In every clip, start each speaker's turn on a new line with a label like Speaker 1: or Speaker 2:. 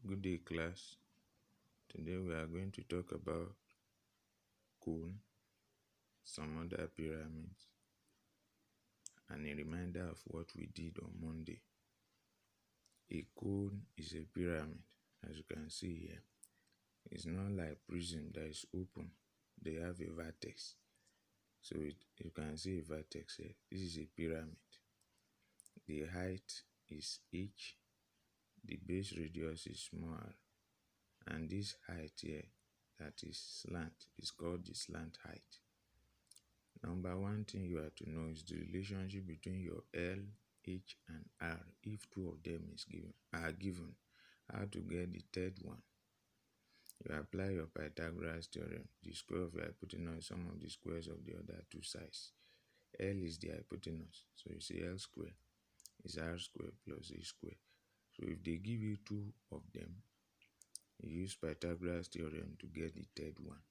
Speaker 1: Good day, class. Today we are going to talk about cone, some other pyramids, and a reminder of what we did on Monday. A cone is a pyramid, as you can see here. It's not like prism that is open. They have a vertex. So you can see a vertex here. This is a pyramid. The height is h, the base radius is small, and this height here that is slant is called the slant height. Number one thing you have to know is the relationship between your L, H, and R. If two of them are given, how to get the third one? You apply your Pythagoras theorem. The square of your hypotenuse is sum of the squares of the other two sides. L is the hypotenuse, so you say L square is R square plus A square. So if they give you two of them, you use Pythagoras theorem to get the third one.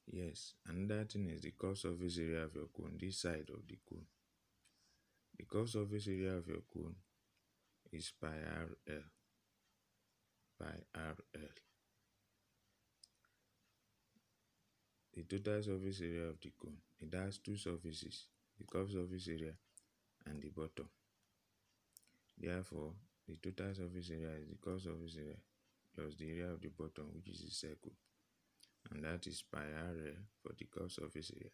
Speaker 1: Yes, another thing is the curved surface area of your cone, this side of the cone. The curved surface area of your cone is pi RL. The total surface area of the cone, it has two surfaces, the curved surface area and the bottom. Therefore, the total surface area is the curved surface area plus the area of the bottom, which is a circle, and that is pi RL for the curved surface area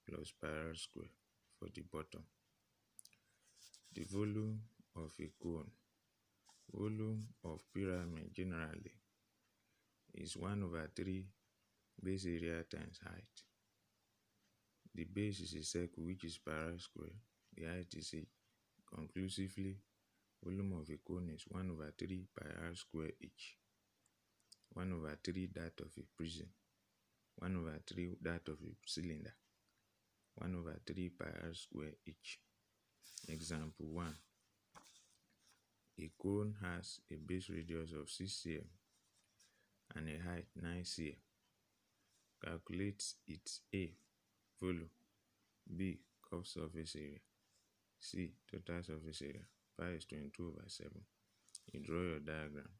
Speaker 1: plus pi R square for the bottom. The volume of a cone, volume of pyramid generally, is 1/3 base area times height. The base is a circle, which is pi R square. The height is a conclusively, volume of a cone is 1/3 pi R square each. 1/3 that of a prism, 1/3 that of a cylinder, 1/3 pi R square each. Example 1. A cone has a base radius of 6 cm and a height 9 cm. Calculate its A, volume, B, curved surface area, C, total surface area. Pi is 22/7. You draw your diagram.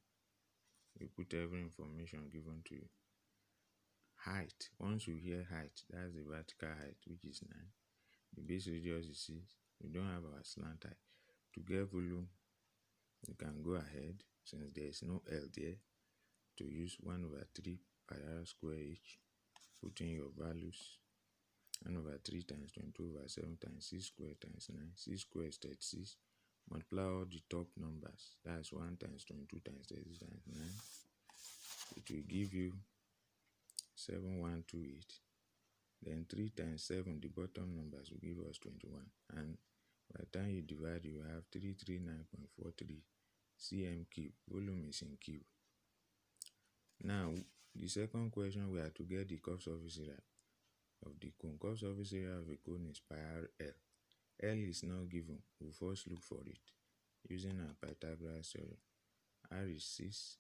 Speaker 1: You put every information given to you. Height, once you hear height, that's the vertical height, which is 9. The base radius is 6. We don't have our slant height. To get volume, you can go ahead, since there is no L there, to use 1/3 pi R square each. Put in your values. 1/3 times 22/7 times 6 square times 9. 6 square is 36. Multiply all the top numbers. That's 1 times 22 times 36 times 9. It will give you 7128. Then 3 times 7, the bottom numbers will give us 21. And by the time you divide, you have 339.43 cm cube. Volume is in cube. Now, the second question, we have to get the curved surface area of the cone. Curved surface area of a cone is pi RL. L is not given. We'll first look for it using our Pythagoras theorem. R is 6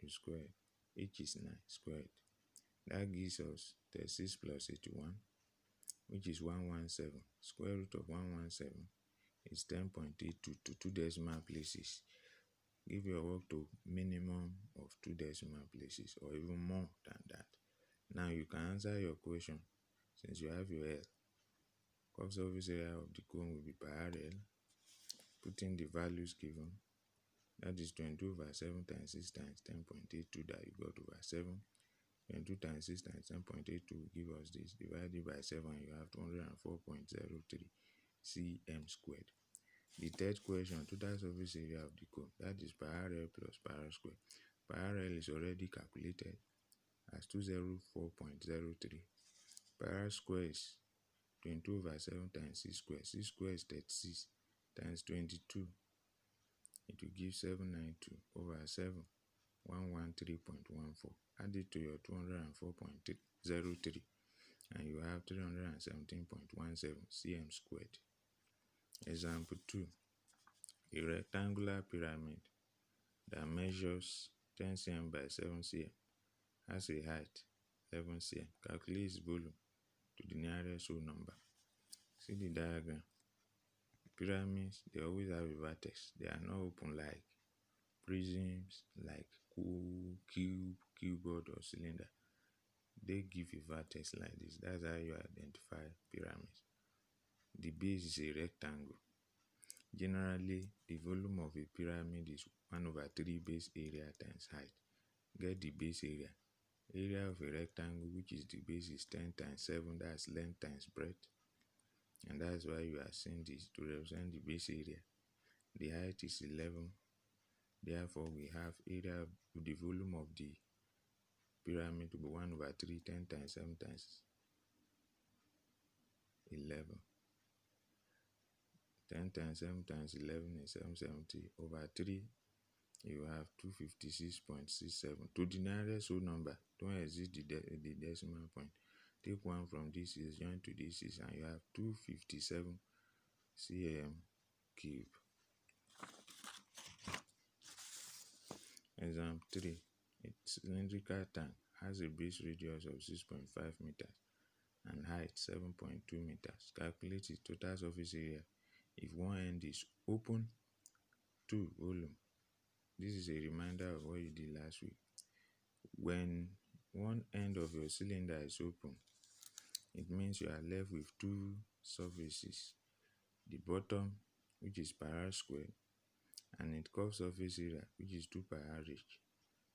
Speaker 1: squared. H is 9 squared. That gives us 36 plus 81, which is 117. Square root of 117 is 10.82 to 2 decimal places. Give your work to minimum of 2 decimal places or even more than that. Now you can answer your question since you have your L. Curved surface area of the cone will be pi RL. Put in the values given. That is 22/7 times 6 times 10.82 that you got over 7. 22 times 6 times 10.82 will give us this. Divided by 7, you have 204.03 cm squared. The third question, total surface area of the cone, that is pi RL plus pi R square. Pi RL is already calculated as 204.03. Pi R square is 22/7 times 6 square. 6 square is 36 times 22. It will give 792/7, 113.14. Add it to your 204.03 and you have 317.17 cm squared. Example 2. A rectangular pyramid that measures 10 cm by 7 cm has a height 11 cm. Calculate its volume to the nearest whole number. See the diagram. Pyramids, they always have a vertex. They are not open like prisms like cube, cuboid or cylinder, they give a vertex like this. That's how you identify pyramids. The base is a rectangle. Generally, the volume of a pyramid is 1/3 base area times height. Get the base area. Area of a rectangle, which is the base, is 10 times 7, that's length times breadth. And that's why you are seeing this to represent the base area. The height is 11. Therefore, we have area of the volume of the pyramid to be 1/3, 10 times 7 times 11. 10 times 7 times 11 is 770 over 3. You have 256.67. To the nearest whole number, don't exceed the decimal point. Take 1 from this is join to this is, and you have 257 cm cube. Example 3. A cylindrical tank has a base radius of 6.5 meters and height 7.2 meters. Calculate its total surface area if one end is open. 2. Volume. This is a reminder of what you did last week. When one end of your cylinder is open, it means you are left with 2 surfaces. The bottom, which is pi r squared, and its curved surface area, which is 2 pi r h.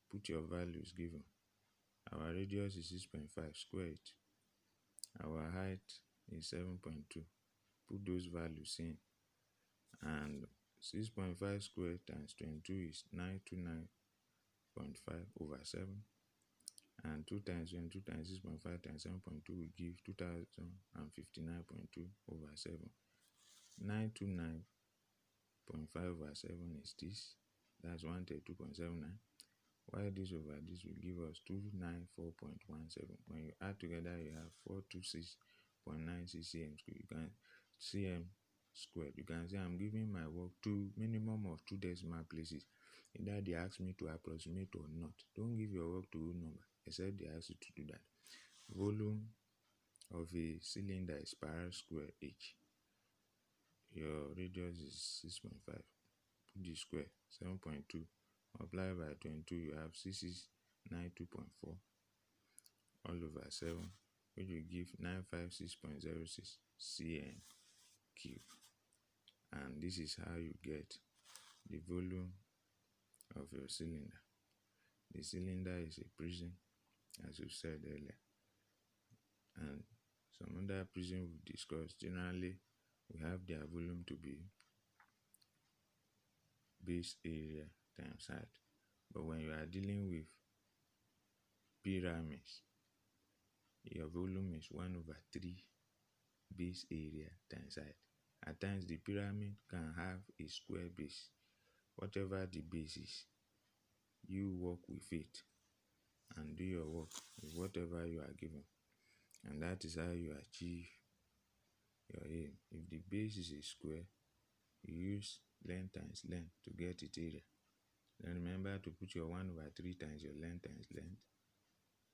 Speaker 1: Put your values given. Our radius is 6.5, square it. Our height is 7.2. Put those values in. And 6.5 squared times 22 is 929.5 over 7. And 2 times 22 times 6.5 times 7.2 will give 2059.2 over 7. 929.5 over 7 is this. That's 132.79. While this over this will give us 294.17. When you add together, you have 426.96 cm squared. You can cm squared. You can see I'm giving my work to minimum of 2 decimal places. Either they ask me to approximate or not. Don't give your work to whole number, except they ask you to do that. Volume of a cylinder is pi r square h. Your radius is 6.5. Put the square, 7.2. Multiply by 22, you have 6692.4 all over 7, which will give 956.06 cm cube. And this is how you get the volume of your cylinder. The cylinder is a prism, as we said earlier. And some other prism we've discussed, generally we have their volume to be base area times height. But when you are dealing with pyramids, your volume is 1/3 base area times height. At times the pyramid can have a square base. Whatever the base is, you work with it and do your work with whatever you are given. And that is how you achieve your aim. If the base is a square, you use length times length to get its area. Then remember to put your 1/3 times your length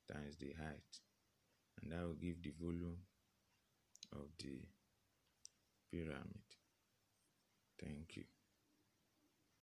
Speaker 1: times the height. And that will give the volume of the pyramid. Thank you.